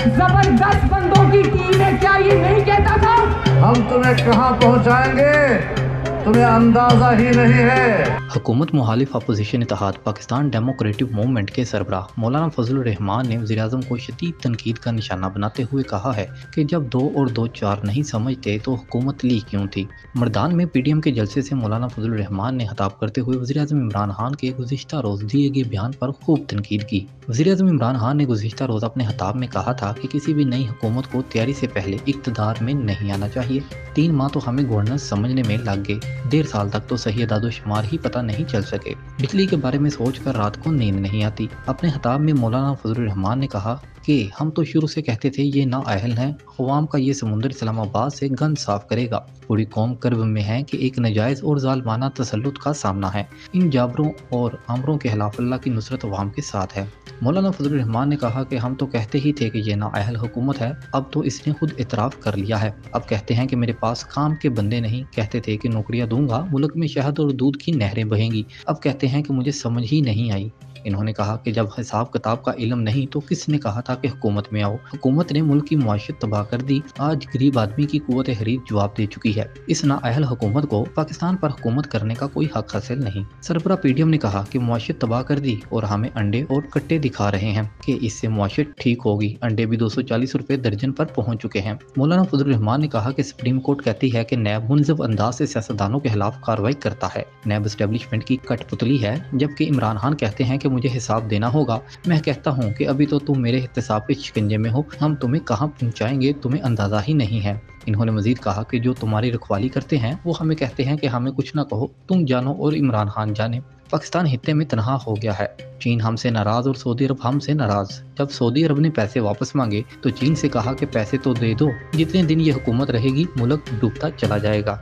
जबरदस्त बंदों की टीम है, क्या ये नहीं कहता था? हम तुम्हें कहाँ पहुँचाएंगे तुम्हें अंदाजा ही नहीं है। हुकूमत मुखालिफ अपोजिशन इत्तेहाद पाकिस्तान डेमोक्रेटिक मूवमेंट के सरबराह मौलाना फजल रहमान ने वज़ीर-ए-आज़म को शदीद तनकीद का निशाना बनाते हुए कहा है कि जब 2 और 2 4 नहीं समझते तो हुकूमत ली क्यों थी। मर्दान में पीडीएम के जलसे से मौलाना फजल रहमान ने खिताब करते हुए वज़ीर-ए-आज़म इमरान खान के गुज़िश्ता रोज़ दिए गए बयान पर खूब तनकीद की। वज़ीर-ए-आज़म इमरान खान ने गुज़िश्ता रोज़ अपने खिताब में कहा था कि किसी भी नई हुकूमत को तैयारी से पहले इक़्तिदार में नहीं आना चाहिए। 3 माह तो हमें गवर्नेंस समझने में लग गए, 1.5 साल तक तो सही अदादोशुमार ही पता नहीं चल सके। बिजली के बारे में सोचकर रात को नींद नहीं आती। अपने खिताब में मौलाना फजल रहमान ने कहा कि हम तो शुरू से कहते थे ये नाअहल हैं, अवाम का ये समुंदर इस्लामाबाद से गंद साफ करेगा। पूरी कौम कर्ब में है कि एक नाजायज़ और जालिमाना तसल्लुत का सामना है। इन जाबरों और अमरों के खिलाफ अल्लाह की नुसरत अवाम के साथ है। मौलाना फजल रहमान ने कहा कि हम तो कहते ही थे कि ये नाअहल हुकूमत है, अब तो इसने खुद इतराफ़ कर लिया है। अब कहते हैं कि मेरे पास काम के बंदे नहीं, कहते थे कि नौकरियां दूंगा, मुल्क में शहद और दूध की नहरें बहेंगी, अब कहते हैं कि मुझे समझ ही नहीं आई। इन्होंने कहा कि जब हिसाब किताब का इल्म नहीं तो किसने कहा था कि हुकूमत में आओ। हुकूमत ने मुल्क की मुआशरत तबाह कर दी, आज गरीब आदमी की कुव्वत खरीद जवाब दे चुकी है। इस नाअहल हुकूमत को पाकिस्तान पर हुकूमत करने का कोई हक हासिल नहीं। सरबराह पीडीएम ने कहा कि मुआशरत तबाह कर दी और हमें अंडे और कट्टे दिखा रहे हैं कि इससे मुआशरत ठीक होगी। अंडे भी 240 रुपए दर्जन पर पहुंच चुके हैं। मौलाना फजल रहमान ने कहा कि सुप्रीम कोर्ट कहती है कि नैब मुनज़िफ अंदाज से सियासतदानों के खिलाफ कार्रवाई करता है, नैब एस्टेब्लिशमेंट की कठपुतली है। जबकि इमरान खान कहते हैं कि मुझे हिसाब देना होगा। मैं कहता हूं कि अभी तो तुम मेरे एहतसाब के शिकंजे में हो, हम तुम्हें कहां पहुंचाएंगे तुम्हें अंदाजा ही नहीं है। इन्होंने मजीद कहा कि जो तुम्हारी रखवाली करते हैं वो हमें कहते हैं कि हमें कुछ ना कहो, तुम जानो और इमरान खान जाने। पाकिस्तान हित्ते में तनहा हो गया है, चीन हमसे नाराज और सऊदी अरब हमसे नाराज। जब सऊदी अरब ने पैसे वापस मांगे तो चीन से कहा कि पैसे तो दे दो, जितने दिन ये हुकूमत रहेगी मुल्क डूबता चला जाएगा।